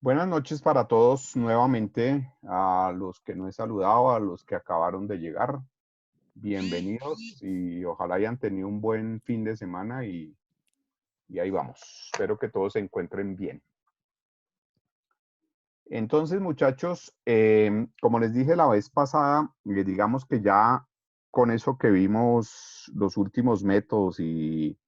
Buenas noches para todos nuevamente, a los que no he saludado, a los que acabaron de llegar. Bienvenidos y ojalá hayan tenido un buen fin de semana y ahí vamos. Espero que todos se encuentren bien. Entonces, muchachos, como les dije la vez pasada, digamos que ya con eso que vimos los últimos métodos y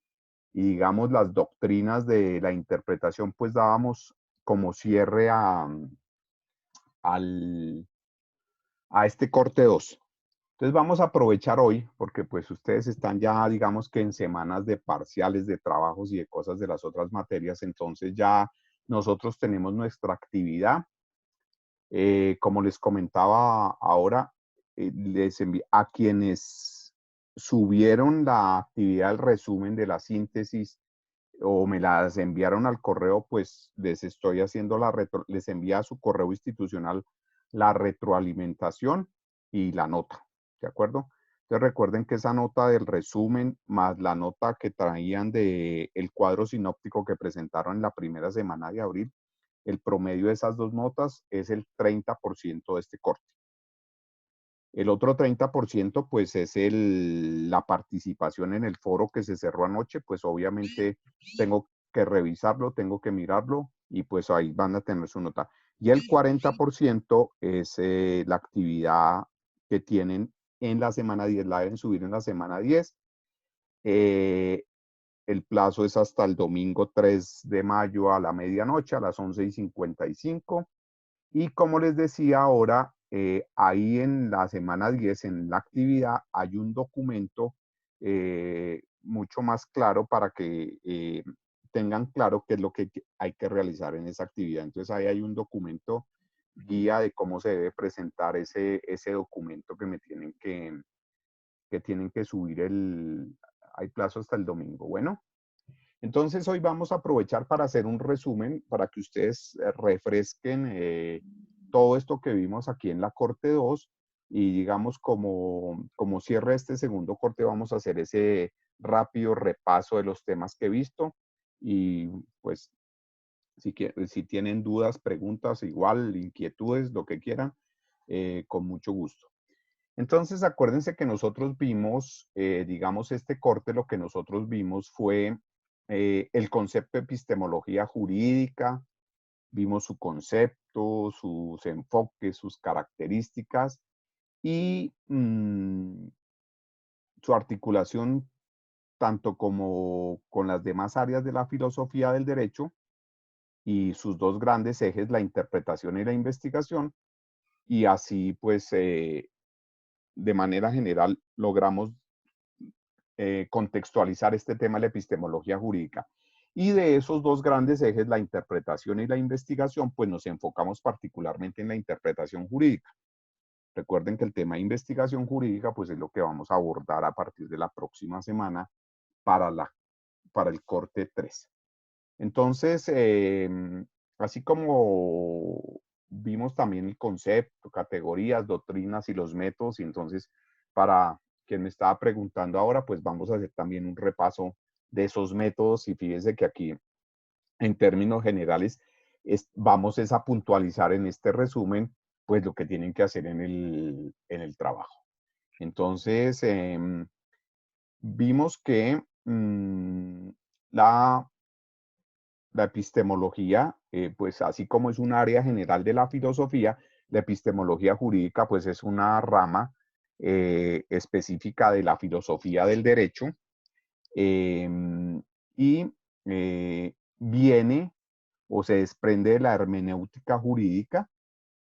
digamos las doctrinas de la interpretación, pues dábamos como cierre al, a este corte 2. Entonces vamos a aprovechar hoy, porque pues ustedes están ya, digamos que en semanas de parciales, de trabajos y de cosas de las otras materias, entonces ya nosotros tenemos nuestra actividad. Como les comentaba ahora, a quienes subieron la actividad, el resumen de la síntesis o me las enviaron al correo, pues les estoy haciendo les envía a su correo institucional la retroalimentación y la nota, ¿de acuerdo? Entonces recuerden que esa nota del resumen más la nota que traían de el cuadro sinóptico que presentaron en la primera semana de abril, el promedio de esas dos notas es el 30% de este corte. El otro 30% pues es la participación en el foro que se cerró anoche, pues obviamente tengo que revisarlo, tengo que mirarlo y pues ahí van a tener su nota. Y el 40% es la actividad que tienen en la semana 10, la deben subir en la semana 10. Eh, el plazo es hasta el domingo 3 de mayo a la medianoche, a las 11:55. Y como les decía ahora, ahí en la semana 10, en la actividad, hay un documento mucho más claro para que tengan claro qué es lo que hay que realizar en esa actividad. Entonces ahí hay un documento guía de cómo se debe presentar ese documento que tienen que subir hay plazo hasta el domingo. Bueno, entonces hoy vamos a aprovechar para hacer un resumen para que ustedes refresquen todo esto que vimos aquí en la corte 2 y digamos como cierre este segundo corte vamos a hacer ese rápido repaso de los temas que he visto y pues si tienen dudas, preguntas, igual, inquietudes, lo que quieran, con mucho gusto. Entonces, acuérdense que nosotros vimos, digamos, este corte, lo que nosotros vimos fue el concepto de epistemología jurídica, vimos su concepto, sus enfoques, sus características y su articulación tanto como con las demás áreas de la filosofía del derecho y sus dos grandes ejes, la interpretación y la investigación, y así pues de manera general logramos contextualizar este tema de la epistemología jurídica. Y de esos dos grandes ejes, la interpretación y la investigación, pues nos enfocamos particularmente en la interpretación jurídica. Recuerden que el tema de investigación jurídica, pues es lo que vamos a abordar a partir de la próxima semana para, para el corte 3. Entonces, así como vimos también el concepto, categorías, doctrinas y los métodos, y entonces para quien me estaba preguntando ahora, pues vamos a hacer también un repaso de esos métodos y fíjense que aquí en términos generales vamos a puntualizar en este resumen pues lo que tienen que hacer en el trabajo. Entonces, vimos que la epistemología, pues así como es un área general de la filosofía, la epistemología jurídica, pues es una rama específica de la filosofía del derecho y viene o se desprende de la hermenéutica jurídica,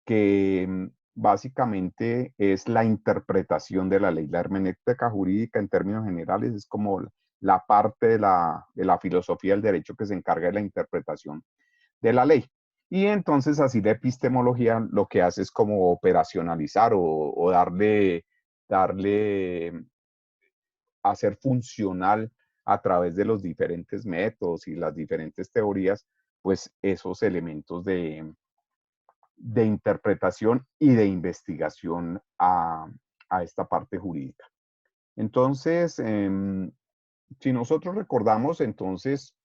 que básicamente es la interpretación de la ley. La hermenéutica jurídica, en términos generales, es como la parte de la filosofía del derecho que se encarga de la interpretación de la ley. Y entonces así la epistemología lo que hace es como operacionalizar o darle, hacer funcional a través de los diferentes métodos y las diferentes teorías, pues esos elementos de interpretación y de investigación a esta parte jurídica. Entonces, si nosotros recordamos, entonces,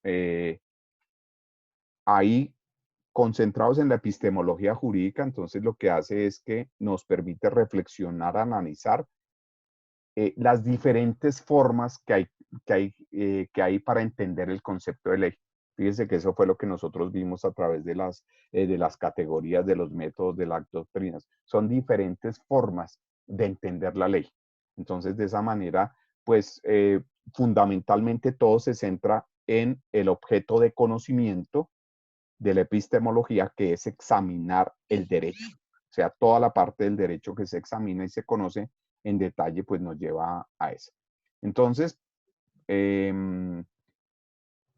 ahí concentrados en la epistemología jurídica, entonces lo que hace es que nos permite reflexionar, analizar las diferentes formas que hay para entender el concepto de ley. Fíjense que eso fue lo que nosotros vimos a través de las categorías, de los métodos, de las doctrinas. Son diferentes formas de entender la ley. Entonces, de esa manera, pues fundamentalmente todo se centra en el objeto de conocimiento de la epistemología, que es examinar el derecho. O sea, toda la parte del derecho que se examina y se conoce en detalle, pues nos lleva a eso. Entonces,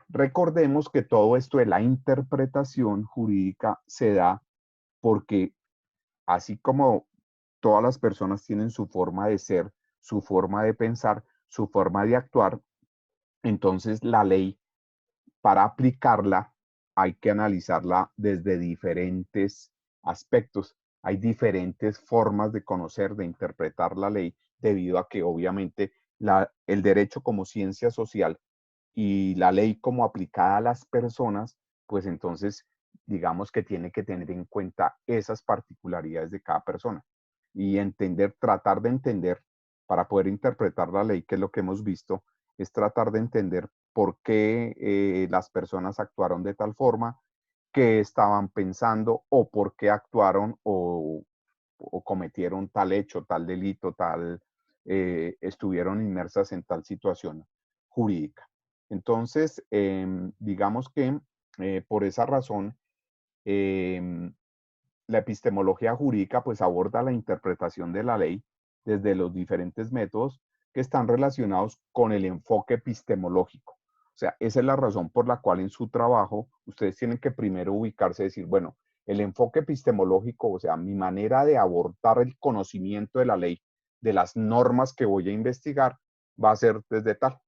recordemos que todo esto de la interpretación jurídica se da porque así como todas las personas tienen su forma de ser, su forma de pensar, su forma de actuar, entonces la ley, para aplicarla, hay que analizarla desde diferentes aspectos. Hay diferentes formas de conocer, de interpretar la ley, debido a que obviamente el derecho como ciencia social y la ley como aplicada a las personas, pues entonces digamos que tiene que tener en cuenta esas particularidades de cada persona y entender, tratar de entender para poder interpretar la ley, que es lo que hemos visto, es tratar de entender por qué las personas actuaron de tal forma, qué estaban pensando o por qué actuaron o cometieron tal hecho, tal delito, estuvieron inmersas en tal situación jurídica. Entonces, digamos que por esa razón, eh, la epistemología jurídica pues aborda la interpretación de la ley desde los diferentes métodos que están relacionados con el enfoque epistemológico. O sea, esa es la razón por la cual en su trabajo ustedes tienen que primero ubicarse y decir, bueno, el enfoque epistemológico, o sea, mi manera de abordar el conocimiento de la ley, de las normas que voy a investigar, va a ser desde tal,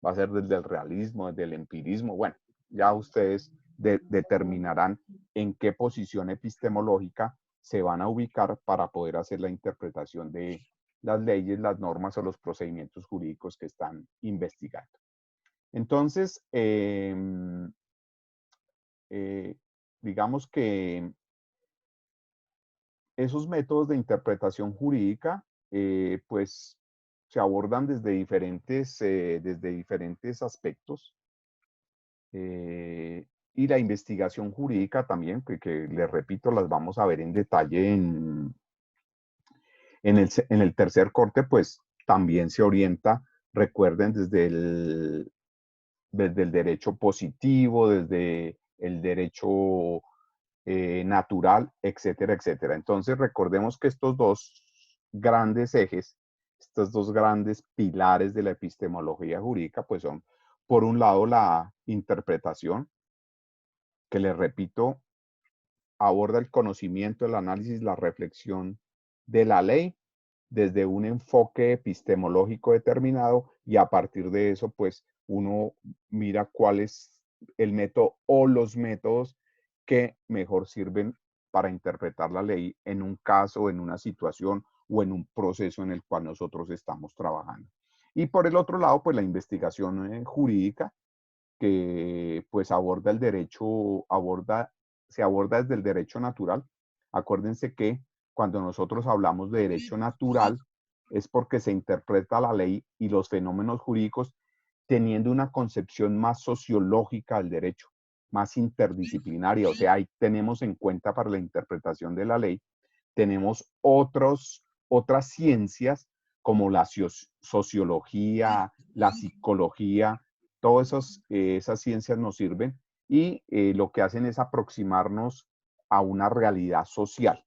va a ser desde el realismo, desde el empirismo, bueno, ya ustedes determinarán en qué posición epistemológica se van a ubicar para poder hacer la interpretación de las leyes, las normas o los procedimientos jurídicos que están investigando. Entonces, digamos que esos métodos de interpretación jurídica, pues se abordan desde diferentes aspectos. Y la investigación jurídica también, que les repito, las vamos a ver en detalle en el tercer corte, pues también se orienta, recuerden, desde el derecho positivo, desde el derecho natural, etcétera, etcétera. Entonces, recordemos que estos dos grandes ejes, estos dos grandes pilares de la epistemología jurídica, pues son, por un lado, la interpretación, que les repito, aborda el conocimiento, el análisis, la reflexión de la ley desde un enfoque epistemológico determinado y a partir de eso, pues uno mira cuál es el método o los métodos que mejor sirven para interpretar la ley en un caso, en una situación o en un proceso en el cual nosotros estamos trabajando. Y por el otro lado, pues la investigación jurídica, que pues aborda el derecho, se aborda desde el derecho natural. Acuérdense que cuando nosotros hablamos de derecho natural es porque se interpreta la ley y los fenómenos jurídicos teniendo una concepción más sociológica del derecho, más interdisciplinaria. O sea, ahí tenemos en cuenta para la interpretación de la ley, tenemos otras ciencias como la sociología, la psicología, todas esas ciencias nos sirven y lo que hacen es aproximarnos a una realidad social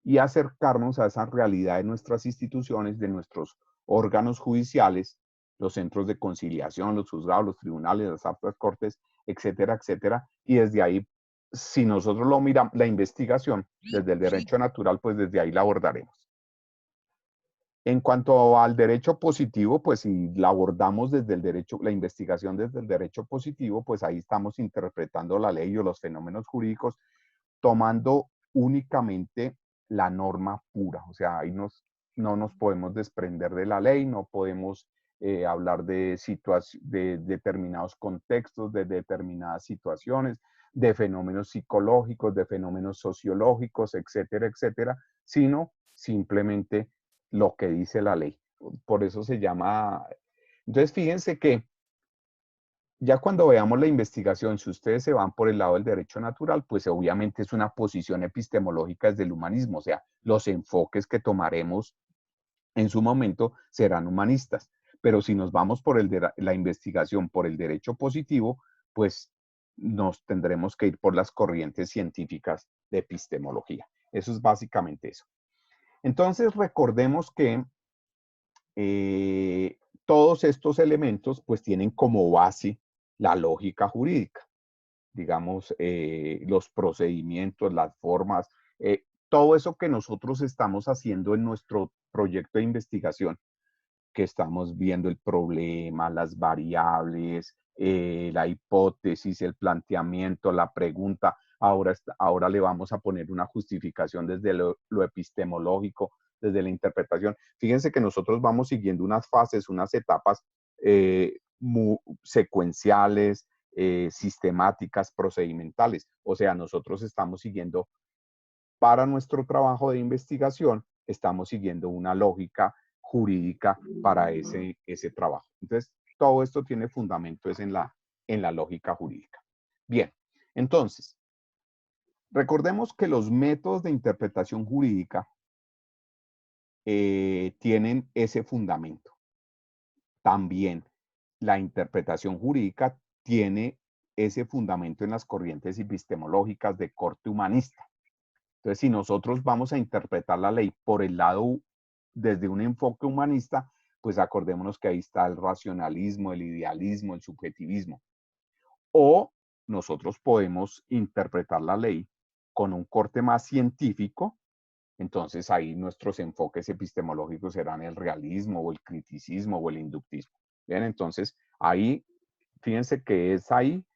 y acercarnos a esa realidad de nuestras instituciones, de nuestros órganos judiciales, los centros de conciliación, los juzgados, los tribunales, las altas cortes, etcétera, etcétera. Y desde ahí, si nosotros lo miramos, la investigación desde el derecho natural, pues desde ahí la abordaremos. En cuanto al derecho positivo, pues si la abordamos desde el derecho, la investigación desde el derecho positivo, pues ahí estamos interpretando la ley o los fenómenos jurídicos tomando únicamente la norma pura. O sea, ahí no nos podemos desprender de la ley, no podemos hablar de determinados contextos, de determinadas situaciones, de fenómenos psicológicos, de fenómenos sociológicos, etcétera, etcétera, sino simplemente lo que dice la ley. Por eso se llama... Entonces, fíjense que ya cuando veamos la investigación, si ustedes se van por el lado del derecho natural, pues obviamente es una posición epistemológica desde el humanismo, o sea, los enfoques que tomaremos en su momento serán humanistas. Pero si nos vamos por la investigación por el derecho positivo, pues nos tendremos que ir por las corrientes científicas de epistemología. Eso es básicamente eso. Entonces, recordemos que todos estos elementos pues tienen como base la lógica jurídica, digamos, los procedimientos, las formas, todo eso que nosotros estamos haciendo en nuestro proyecto de investigación, que estamos viendo el problema, las variables, la hipótesis, el planteamiento, la pregunta. Ahora le vamos a poner una justificación desde lo epistemológico, desde la interpretación. Fíjense que nosotros vamos siguiendo unas fases, unas etapas secuenciales, sistemáticas, procedimentales. O sea, nosotros estamos siguiendo para nuestro trabajo de investigación, estamos siguiendo una lógica jurídica para ese trabajo. Entonces, todo esto tiene fundamento es en la lógica jurídica. Bien, entonces, recordemos que los métodos de interpretación jurídica tienen ese fundamento. También la interpretación jurídica tiene ese fundamento en las corrientes epistemológicas de corte humanista. Entonces, si nosotros vamos a interpretar la ley por el lado desde un enfoque humanista, pues acordémonos que ahí está el racionalismo, el idealismo, el subjetivismo. O nosotros podemos interpretar la ley con un corte más científico, entonces ahí nuestros enfoques epistemológicos serán el realismo o el criticismo o el inductismo. Bien, entonces ahí, fíjense que es ahí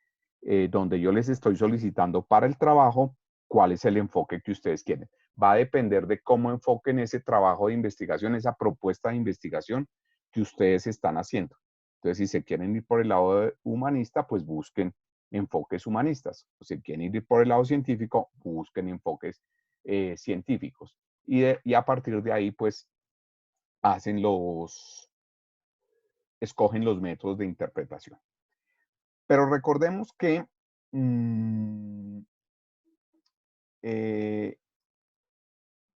donde yo les estoy solicitando para el trabajo cuál es el enfoque que ustedes quieren. Va a depender de cómo enfoquen ese trabajo de investigación, esa propuesta de investigación que ustedes están haciendo. Entonces, si se quieren ir por el lado humanista, pues busquen enfoques humanistas. O si quieren ir por el lado científico, busquen enfoques científicos. Y a partir de ahí, pues, escogen los métodos de interpretación. Pero recordemos que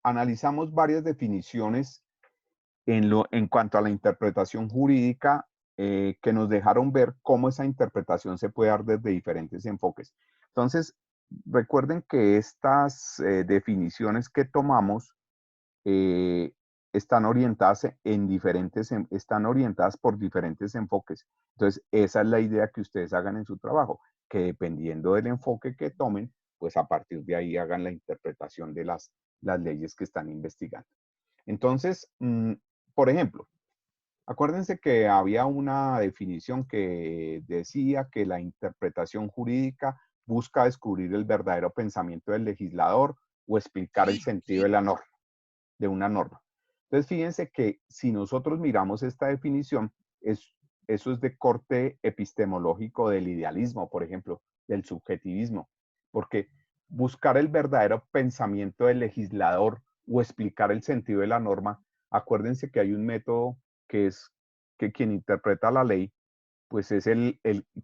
analizamos varias definiciones en cuanto a la interpretación jurídica que nos dejaron ver cómo esa interpretación se puede dar desde diferentes enfoques. Entonces, recuerden que estas definiciones que tomamos eh, están orientadas están orientadas por diferentes enfoques. Entonces, esa es la idea que ustedes hagan en su trabajo, que dependiendo del enfoque que tomen, pues a partir de ahí hagan la interpretación de las leyes que están investigando. Entonces, por ejemplo, acuérdense que había una definición que decía que la interpretación jurídica busca descubrir el verdadero pensamiento del legislador o explicar el sentido de la norma, de una norma. Entonces, fíjense que si nosotros miramos esta definición, eso es de corte epistemológico del idealismo, por ejemplo, del subjetivismo, porque buscar el verdadero pensamiento del legislador o explicar el sentido de la norma, acuérdense que hay un método que es que quien interpreta la ley, pues es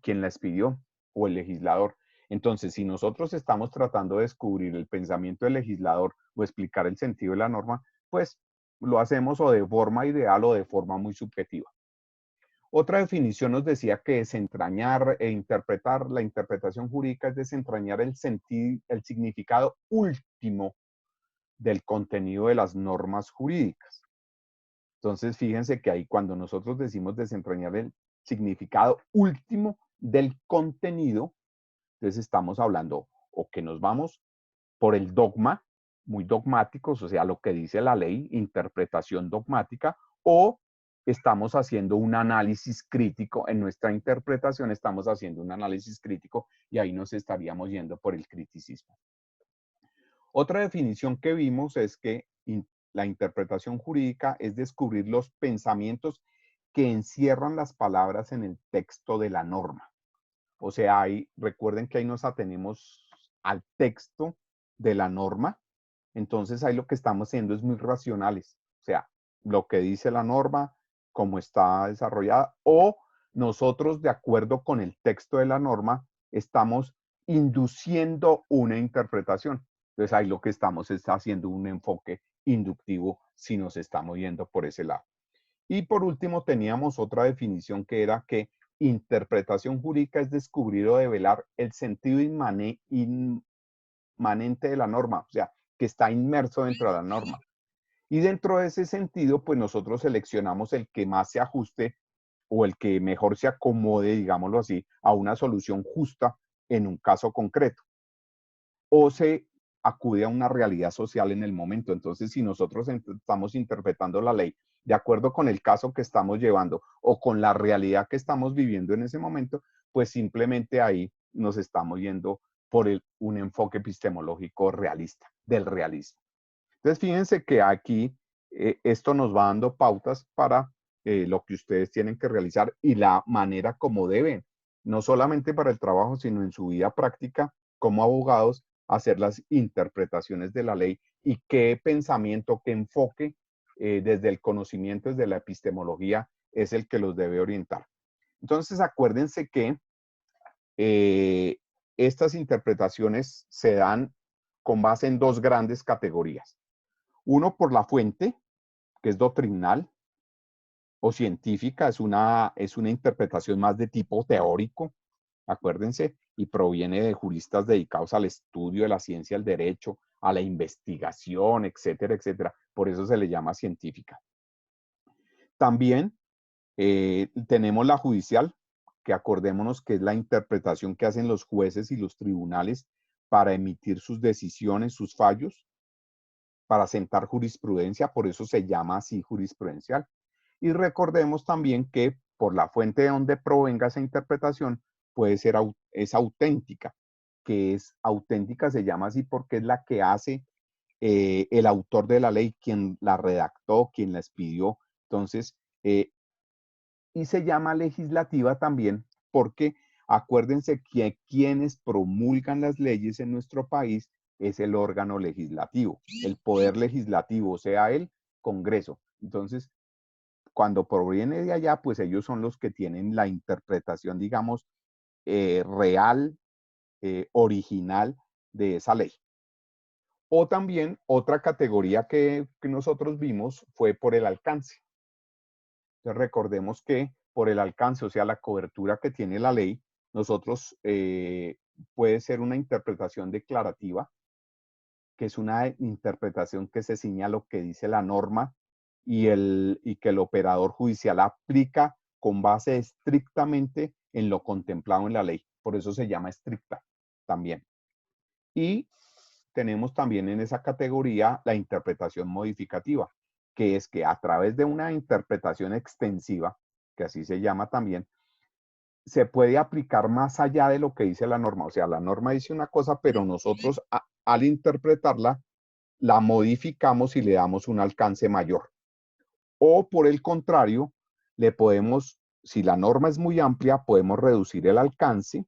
quien la expidió o el legislador. Entonces, si nosotros estamos tratando de descubrir el pensamiento del legislador o explicar el sentido de la norma, pues lo hacemos o de forma ideal o de forma muy subjetiva. Otra definición nos decía que desentrañar e interpretar, la interpretación jurídica es desentrañar el significado último del contenido de las normas jurídicas. Entonces, fíjense que ahí cuando nosotros decimos desentrañar el significado último del contenido, entonces estamos hablando o que nos vamos por el dogma, muy dogmáticos, o sea, lo que dice la ley, interpretación dogmática, o estamos haciendo un análisis crítico, en nuestra interpretación estamos haciendo un análisis crítico y ahí nos estaríamos yendo por el criticismo. Otra definición que vimos es que la interpretación jurídica es descubrir los pensamientos que encierran las palabras en el texto de la norma. O sea, recuerden que ahí nos atenemos al texto de la norma. Entonces ahí lo que estamos haciendo es muy racionales. O sea, lo que dice la norma, cómo está desarrollada, o nosotros de acuerdo con el texto de la norma estamos induciendo una interpretación. Entonces ahí lo que estamos es haciendo un enfoque inductivo si nos estamos yendo por ese lado. Y por último teníamos otra definición que era que interpretación jurídica es descubrir o develar el sentido inmanente de la norma, o sea, que está inmerso dentro de la norma. Y dentro de ese sentido, pues nosotros seleccionamos el que más se ajuste o el que mejor se acomode, digámoslo así, a una solución justa en un caso concreto. O se acude a una realidad social en el momento. Entonces, si nosotros estamos interpretando la ley de acuerdo con el caso que estamos llevando o con la realidad que estamos viviendo en ese momento, pues simplemente ahí nos estamos yendo por un enfoque epistemológico realista, del realismo. Entonces, fíjense que aquí esto nos va dando pautas para lo que ustedes tienen que realizar y la manera como deben, no solamente para el trabajo, sino en su vida práctica como abogados, hacer las interpretaciones de la ley y qué pensamiento, qué enfoque desde el conocimiento, desde la epistemología, es el que los debe orientar. Entonces, acuérdense que eh, estas interpretaciones se dan con base en dos grandes categorías. Uno por la fuente, que es doctrinal o científica, es una interpretación más de tipo teórico, acuérdense, y proviene de juristas dedicados al estudio de la ciencia del derecho, a la investigación, etcétera, etcétera. Por eso se le llama científica. También tenemos la judicial, que acordémonos que es la interpretación que hacen los jueces y los tribunales para emitir sus decisiones, sus fallos, para sentar jurisprudencia, por eso se llama así jurisprudencial. Y recordemos también que por la fuente de donde provenga esa interpretación puede ser es auténtica, que es auténtica se llama así porque es la que hace el autor de la ley, quien la redactó, quien la expidió. Entonces, y se llama legislativa también porque acuérdense que quienes promulgan las leyes en nuestro país es el órgano legislativo, el poder legislativo, o sea, el Congreso. Entonces, cuando proviene de allá, pues ellos son los que tienen la interpretación, digamos, real, original de esa ley. O también otra categoría que nosotros vimos fue por el alcance. Entonces recordemos que por el alcance, o sea, la cobertura que tiene la ley, nosotros puede ser una interpretación declarativa, que es una interpretación que se ciña a lo que dice la norma y que el operador judicial aplica con base estrictamente en lo contemplado en la ley. Por eso se llama estricta también. Y tenemos también en esa categoría la interpretación modificativa, que es que a través de una interpretación extensiva, que así se llama también, se puede aplicar más allá de lo que dice la norma. O sea, la norma dice una cosa, pero nosotros al interpretarla, la modificamos y le damos un alcance mayor. O por el contrario, le podemos, si la norma es muy amplia, podemos reducir el alcance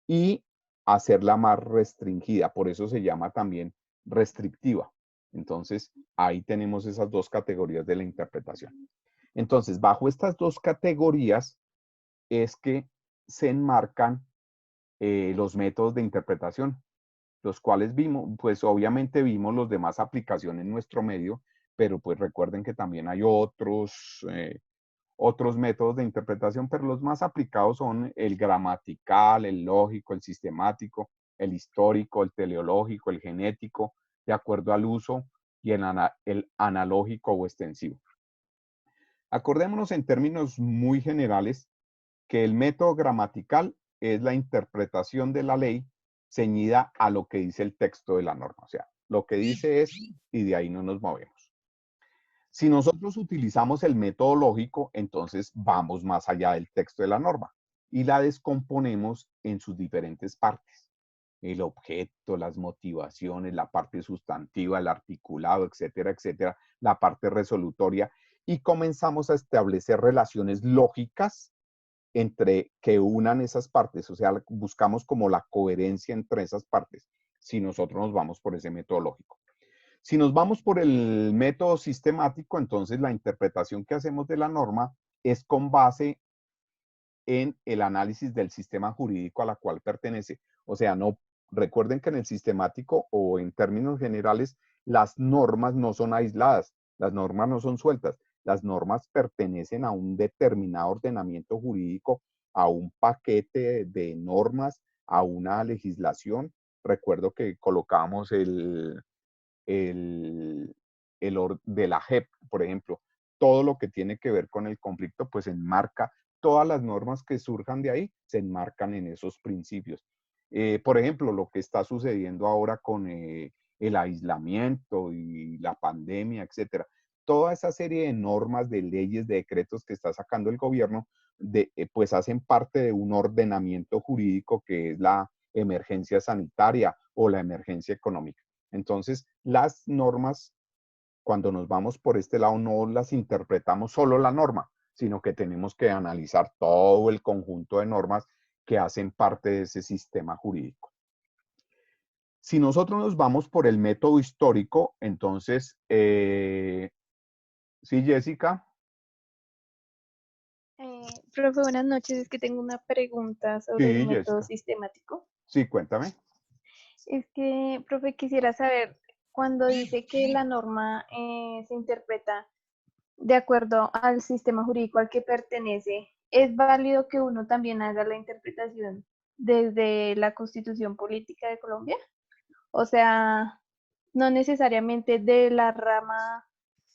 y hacerla más restringida. Por eso se llama también restrictiva. Entonces, ahí tenemos esas dos categorías de la interpretación. Entonces, bajo estas dos categorías es que se enmarcan los métodos de interpretación, los cuales vimos, pues obviamente vimos los demás aplicaciones en nuestro medio, pero pues recuerden que también hay otros métodos de interpretación, pero los más aplicados son el gramatical, el lógico, el sistemático, el histórico, el teleológico, el genético, de acuerdo al uso, y el analógico o extensivo. Acordémonos en términos muy generales que el método gramatical es la interpretación de la ley ceñida a lo que dice el texto de la norma. O sea, lo que dice es y de ahí no nos movemos. Si nosotros utilizamos el método lógico, entonces vamos más allá del texto de la norma y la descomponemos en sus diferentes partes. El objeto, las motivaciones, la parte sustantiva, el articulado, etcétera, etcétera, la parte resolutoria, y comenzamos a establecer relaciones lógicas entre que unan esas partes, o sea, buscamos como la coherencia entre esas partes, si nosotros nos vamos por ese método lógico. Si nos vamos por el método sistemático, entonces la interpretación que hacemos de la norma es con base en el análisis del sistema jurídico a la cual pertenece. O sea, no recuerden que en el sistemático o en términos generales, las normas no son aisladas, las normas no son sueltas, las normas pertenecen a un determinado ordenamiento jurídico, a un paquete de normas, a una legislación. Recuerdo que colocamos el, de la JEP, por ejemplo, todo lo que tiene que ver con el conflicto, pues enmarca todas las normas que surjan de ahí, se enmarcan en esos principios. Por ejemplo, lo que está sucediendo ahora con el aislamiento y la pandemia, etcétera. Toda esa serie de normas, de leyes, de decretos que está sacando el gobierno, pues hacen parte de un ordenamiento jurídico que es la emergencia sanitaria o la emergencia económica. Entonces, las normas, cuando nos vamos por este lado, no las interpretamos solo la norma, sino que tenemos que analizar todo el conjunto de normas que hacen parte de ese sistema jurídico. Si nosotros nos vamos por el método histórico, entonces, sí, Jessica. Profe, buenas noches. Es que tengo una pregunta sobre el Sí, método Jessica. sistemático. Sí, cuéntame. Es que, profe, quisiera saber, cuando dice que la norma se interpreta de acuerdo al sistema jurídico al que pertenece, ¿es válido que uno también haga la interpretación desde la Constitución Política de Colombia? O sea, no necesariamente de la rama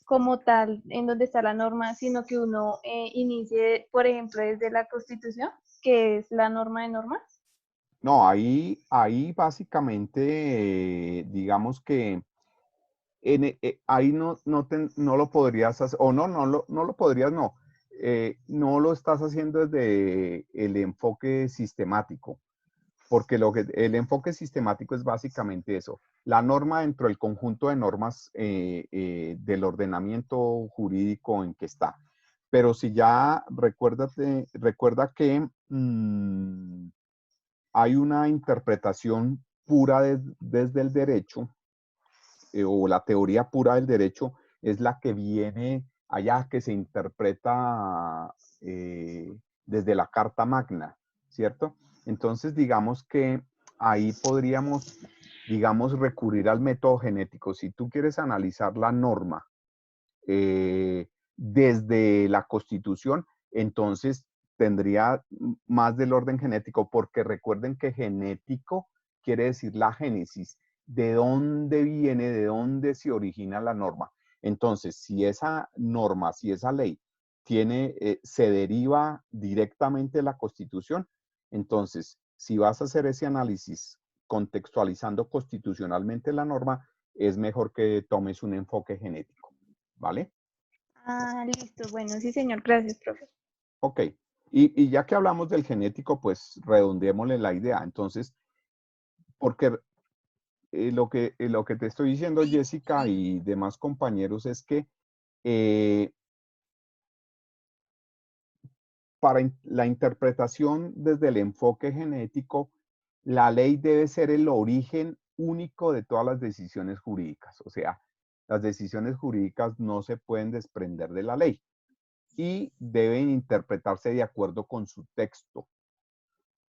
como tal en donde está la norma, sino que uno inicie, por ejemplo, desde la Constitución, que es la norma de normas. No, ahí básicamente, digamos que ahí no lo podrías hacer, o no lo podrías, no. No lo estás haciendo desde el enfoque sistemático, porque el enfoque sistemático es básicamente eso, la norma dentro del conjunto de normas del ordenamiento jurídico en que está. Pero si ya recuerda que hay una interpretación pura desde el derecho, o la teoría pura del derecho es la que viene allá, que se interpreta desde la Carta Magna, ¿cierto? Entonces, digamos que ahí podríamos, digamos, recurrir al método genético. Si tú quieres analizar la norma desde la Constitución, entonces tendría más del orden genético, porque recuerden que genético quiere decir la génesis, de dónde viene, de dónde se origina la norma. Entonces, si esa norma, si esa ley se deriva directamente de la Constitución, entonces, si vas a hacer ese análisis contextualizando constitucionalmente la norma, es mejor que tomes un enfoque genético, ¿vale? Ah, listo. Bueno, sí, señor. Gracias, profe. Ok. Y ya que hablamos del genético, pues redondémosle la idea. Entonces, porque lo que te estoy diciendo, Jessica, y demás compañeros, es que eh, para la interpretación desde el enfoque genético, la ley debe ser el origen único de todas las decisiones jurídicas. O sea, las decisiones jurídicas no se pueden desprender de la ley y deben interpretarse de acuerdo con su texto.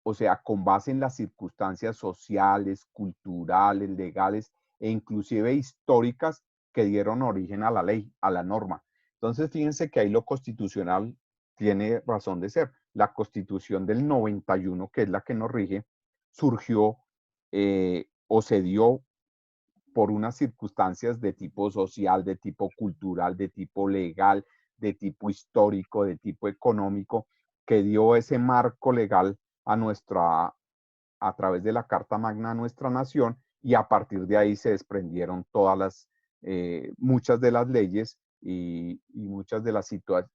O sea, con base en las circunstancias sociales, culturales, legales e inclusive históricas que dieron origen a la ley, a la norma. Entonces, fíjense que ahí lo constitucional tiene razón de ser. La Constitución del 91, que es la que nos rige, surgió o se dio por unas circunstancias de tipo social, de tipo cultural, de tipo legal, de tipo histórico, de tipo económico, que dio ese marco legal a a través de la Carta Magna a nuestra nación, y a partir de ahí se desprendieron muchas de las leyes y muchas de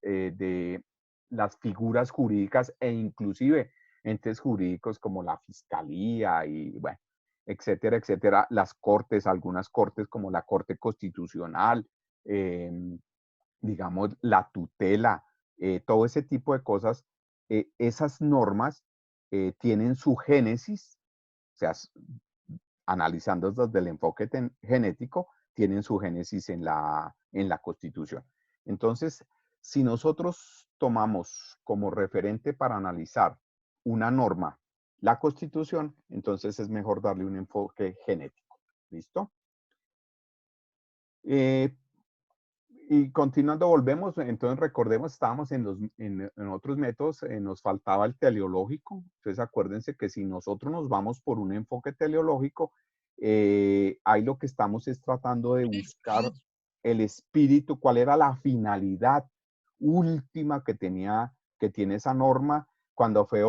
de las figuras jurídicas e inclusive entes jurídicos como la fiscalía y bueno, etcétera, etcétera, las cortes, algunas cortes como la Corte Constitucional, eh, digamos, la tutela, todo ese tipo de cosas esas normas tienen su génesis, o sea, analizando desde el enfoque genético, tienen su génesis en la Constitución. Entonces, si nosotros tomamos como referente para analizar una norma la Constitución, entonces es mejor darle un enfoque genético. ¿Listo? Eh, y continuando, volvemos, entonces recordemos, estábamos en otros métodos, nos faltaba el teleológico, entonces acuérdense que si nosotros nos vamos por un enfoque teleológico, ahí lo que estamos es tratando de buscar el espíritu, cuál era la finalidad última que tiene esa norma cuando fue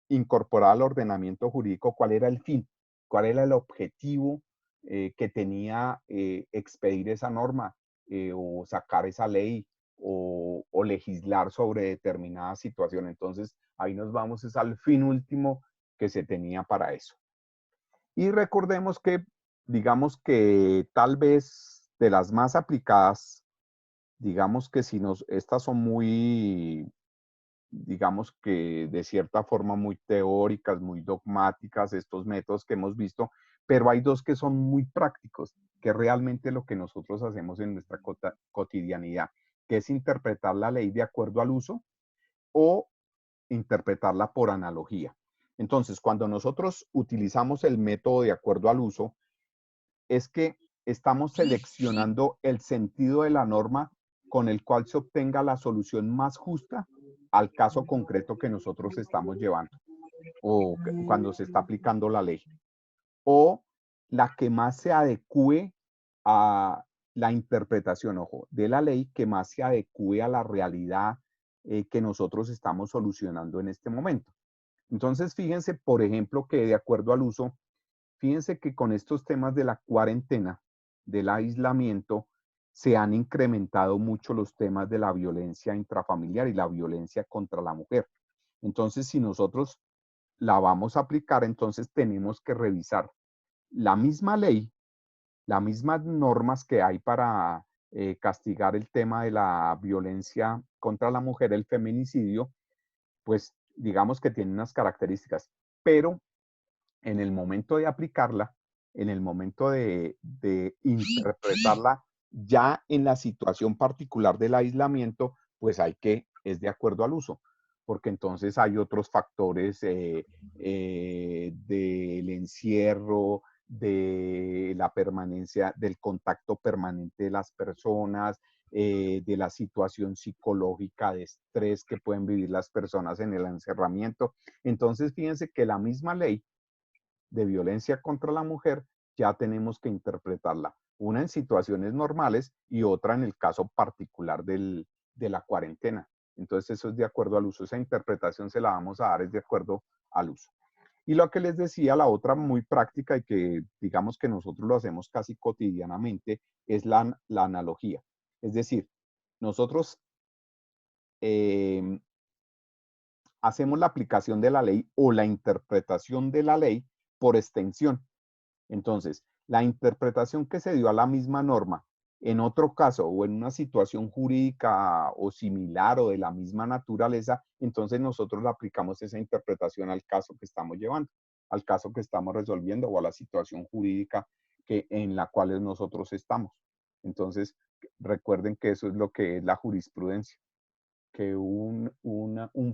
incorporada al ordenamiento jurídico, cuál era el fin, cuál era el objetivo que tenía expedir esa norma o sacar esa ley o legislar sobre determinada situación. Entonces, ahí nos vamos es al fin último que se tenía para eso. Y recordemos que, digamos que tal vez de las más aplicadas, digamos que si nos, estas son muy, digamos que de cierta forma muy teóricas, muy dogmáticas, estos métodos que hemos visto, pero hay dos que son muy prácticos, que realmente lo que nosotros hacemos en nuestra cotidianidad, que es interpretar la ley de acuerdo al uso o interpretarla por analogía. Entonces, cuando nosotros utilizamos el método de acuerdo al uso, es que estamos seleccionando el sentido de la norma con el cual se obtenga la solución más justa al caso concreto que nosotros estamos llevando o cuando se está aplicando la ley, o la que más se adecue a la interpretación, ojo, de la ley que más se adecue a la realidad que nosotros estamos solucionando en este momento. Entonces, fíjense, por ejemplo, que de acuerdo al uso, fíjense que con estos temas de la cuarentena, del aislamiento, se han incrementado mucho los temas de la violencia intrafamiliar y la violencia contra la mujer. Entonces, si nosotros la vamos a aplicar, entonces tenemos que revisar la misma ley, las mismas normas que hay para castigar el tema de la violencia contra la mujer, el feminicidio, pues digamos que tiene unas características, pero en el momento de aplicarla, en el momento de interpretarla ya en la situación particular del aislamiento, pues hay que, es de acuerdo al uso, porque entonces hay otros factores del encierro, de la permanencia, del contacto permanente de las personas, de la situación psicológica de estrés que pueden vivir las personas en el encerramiento. Entonces, fíjense que la misma ley de violencia contra la mujer, ya tenemos que interpretarla, una en situaciones normales y otra en el caso particular de la cuarentena. Entonces eso es de acuerdo al uso, esa interpretación se la vamos a dar es de acuerdo al uso. Y lo que les decía, la otra muy práctica y que digamos que nosotros lo hacemos casi cotidianamente es la analogía. Es decir, nosotros hacemos la aplicación de la ley o la interpretación de la ley por extensión. Entonces, la interpretación que se dio a la misma norma en otro caso o en una situación jurídica o similar o de la misma naturaleza, entonces nosotros le aplicamos esa interpretación al caso que estamos llevando, al caso que estamos resolviendo o a la situación jurídica en la cual nosotros estamos. Entonces, recuerden que eso es lo que es la jurisprudencia, que un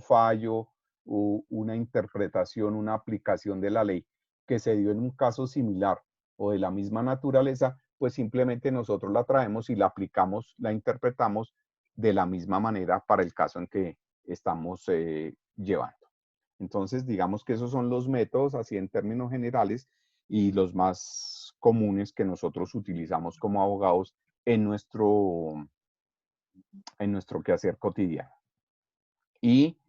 fallo o una interpretación, una aplicación de la ley que se dio en un caso similar o de la misma naturaleza, pues simplemente nosotros la traemos y la aplicamos, la interpretamos de la misma manera para el caso en que estamos llevando. Entonces, digamos que esos son los métodos, así en términos generales, y los más comunes que nosotros utilizamos como abogados en nuestro quehacer cotidiano. Y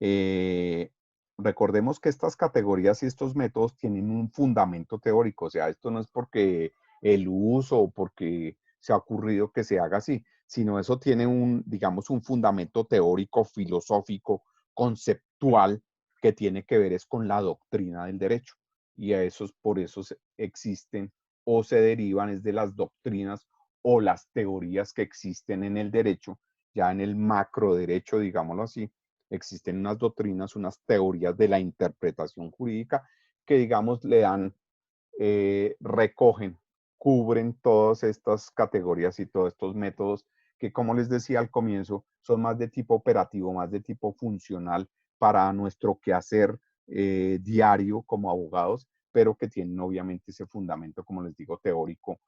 eh, recordemos que estas categorías y estos métodos tienen un fundamento teórico, o sea, esto no es porque el uso o porque se ha ocurrido que se haga así, sino eso tiene digamos, un fundamento teórico, filosófico, conceptual, que tiene que ver es con la doctrina del derecho. Y a esos, por eso existen o se derivan es de las doctrinas o las teorías que existen en el derecho, ya en el macro derecho, digámoslo así, existen unas doctrinas, unas teorías de la interpretación jurídica que, digamos, le dan, recogen, cubren todas estas categorías y todos estos métodos que, como les decía al comienzo, son más de tipo operativo, más de tipo funcional para nuestro quehacer diario como abogados, pero que tienen obviamente ese fundamento, como les digo, teórico,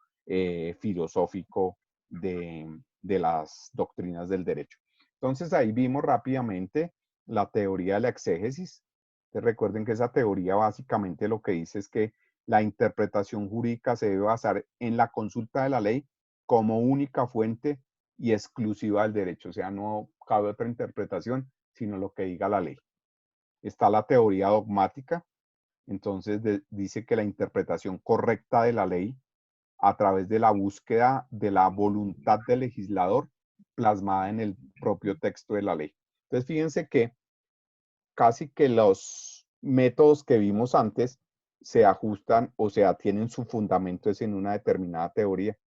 filosófico de las doctrinas del derecho. Entonces ahí vimos rápidamente la teoría de la exégesis. Recuerden que esa teoría básicamente lo que dice es que la interpretación jurídica se debe basar en la consulta de la ley como única fuente y exclusiva del derecho. O sea, no cabe otra interpretación sino lo que diga la ley. Está la teoría dogmática. Entonces dice que la interpretación correcta de la ley a través de la búsqueda de la voluntad del legislador plasmada en el propio texto de la ley. Entonces, fíjense que casi que los métodos que vimos antes se ajustan, o sea, tienen su fundamento es en una determinada teoría.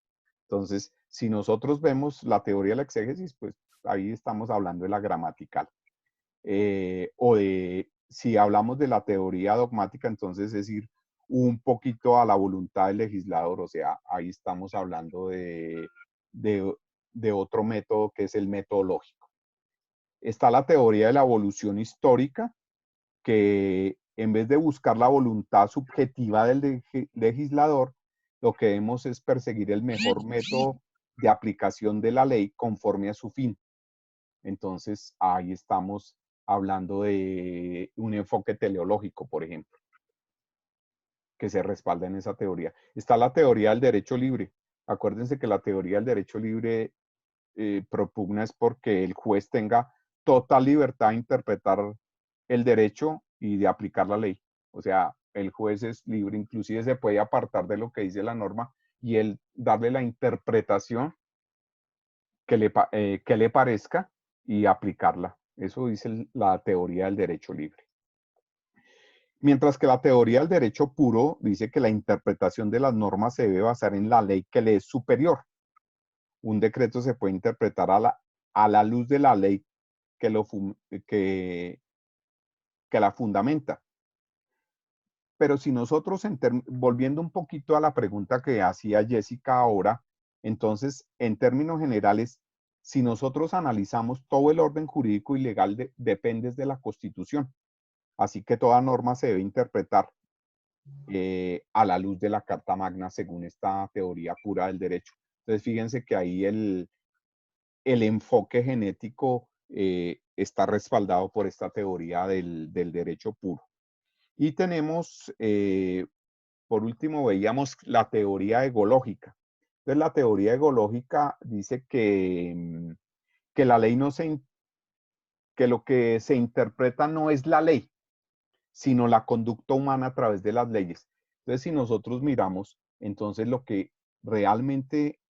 Entonces, si nosotros vemos la teoría de la exégesis, pues ahí estamos hablando de la gramatical. O de, si hablamos de la teoría dogmática, entonces es ir un poquito a la voluntad del legislador, o sea, ahí estamos hablando de otro método que es el método lógico. Está la teoría de la evolución histórica, que en vez de buscar la voluntad subjetiva del legislador, lo que vemos es perseguir el mejor método de aplicación de la ley conforme a su fin. Entonces, ahí estamos hablando de un enfoque teleológico, por ejemplo, que se respalda en esa teoría. Está la teoría del derecho libre. Acuérdense que la teoría del derecho libre propugna es porque el juez tenga total libertad de interpretar el derecho y de aplicar la ley. O sea, el juez es libre, inclusive se puede apartar de lo que dice la norma y él darle la interpretación que le parezca y aplicarla. Eso dice la teoría del derecho libre. Mientras que la teoría del derecho puro dice que la interpretación de las normas se debe basar en la ley que le es superior. Un decreto se puede interpretar a la luz de la ley que, que, que la fundamenta. Pero si nosotros, volviendo un poquito a la pregunta que hacía Jessica ahora, entonces, en términos generales, si nosotros analizamos todo el orden jurídico y legal depende de la Constitución. Así que toda norma se debe interpretar a la luz de la Carta Magna según esta teoría pura del derecho. Entonces, fíjense que ahí el enfoque genético está respaldado por esta teoría del derecho puro. Y tenemos, por último, veíamos la teoría egológica. Entonces, la teoría egológica dice que la ley no se, que lo que se interpreta no es la ley, sino la conducta humana a través de las leyes. Entonces, si nosotros miramos, entonces lo que realmente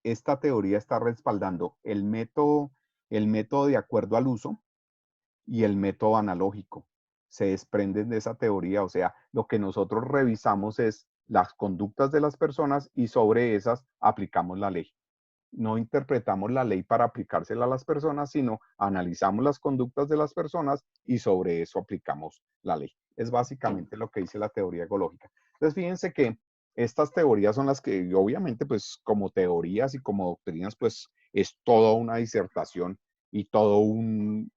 esta teoría está respaldando el método de acuerdo al uso y el método analógico. Se desprenden de esa teoría, o sea, lo que nosotros revisamos es las conductas de las personas y sobre esas aplicamos la ley. No interpretamos la ley para aplicársela a las personas, sino analizamos las conductas de las personas y sobre eso aplicamos la ley. Es básicamente lo que dice la teoría ecológica. Entonces, fíjense que estas teorías son las que, obviamente, pues como teorías y como doctrinas, pues es toda una disertación y todo un,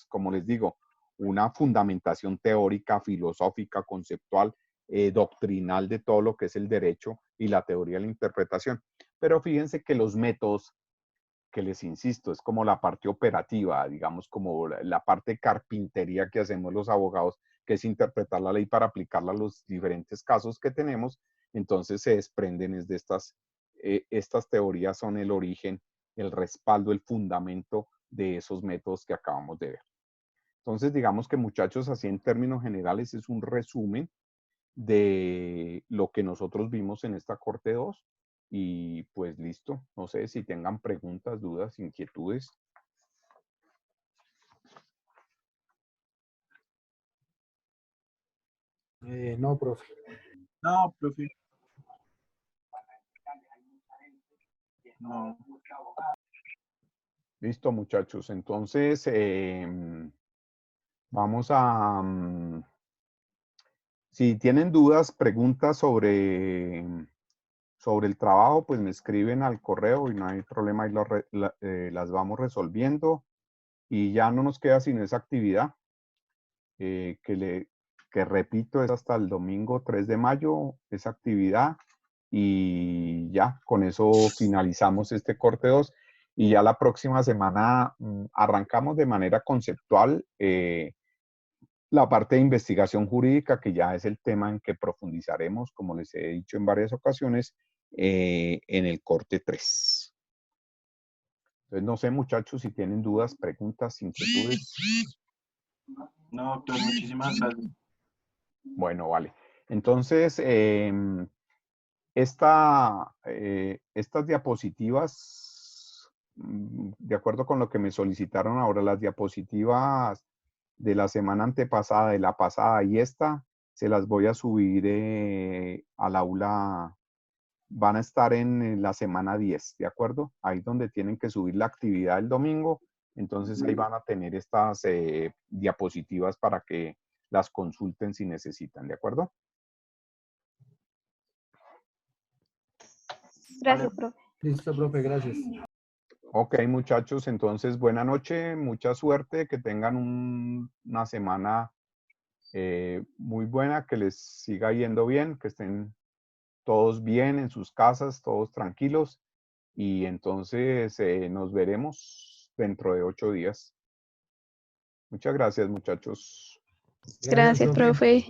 como les digo, una fundamentación teórica, filosófica, conceptual, doctrinal de todo lo que es el derecho y la teoría de la interpretación. Pero fíjense que los métodos, que les insisto, es como la parte operativa, digamos, como la parte de carpintería que hacemos los abogados, que es interpretar la ley para aplicarla a los diferentes casos que tenemos. Entonces se desprenden de estas teorías son el origen, el respaldo, el fundamento de esos métodos que acabamos de ver. Entonces, digamos que muchachos, así en términos generales es un resumen de lo que nosotros vimos en esta Corte 2 y pues listo. No sé si tengan preguntas, dudas, inquietudes. No, profe. No, profe. No. Listo, muchachos. Entonces, vamos a... si tienen dudas, preguntas sobre el trabajo, pues me escriben al correo y no hay problema, y las vamos resolviendo. Y ya no nos queda sino esa actividad, que repito, es hasta el domingo 3 de mayo, esa actividad. Y ya, con eso finalizamos este corte 2. Y ya la próxima semana arrancamos de manera conceptual la parte de investigación jurídica, que ya es el tema en que profundizaremos, como les he dicho en varias ocasiones, en el corte 3. Entonces, no sé, muchachos, si tienen dudas, preguntas, inquietudes. No, doctor, muchísimas gracias. Bueno, vale. Entonces, estas diapositivas, de acuerdo con lo que me solicitaron ahora, las diapositivas de la semana antepasada, de la pasada y esta, se las voy a subir al aula. Van a estar en la semana 10, ¿de acuerdo? Ahí donde tienen que subir la actividad el domingo. Entonces ahí van a tener estas diapositivas para que las consulten si necesitan, ¿de acuerdo? Gracias, profe. Listo, profe, gracias. Ok, muchachos, entonces buena noche, mucha suerte, que tengan una semana muy buena, que les siga yendo bien, que estén todos bien en sus casas, todos tranquilos, y entonces nos veremos dentro de 8 días. Muchas gracias, muchachos. Gracias, profe.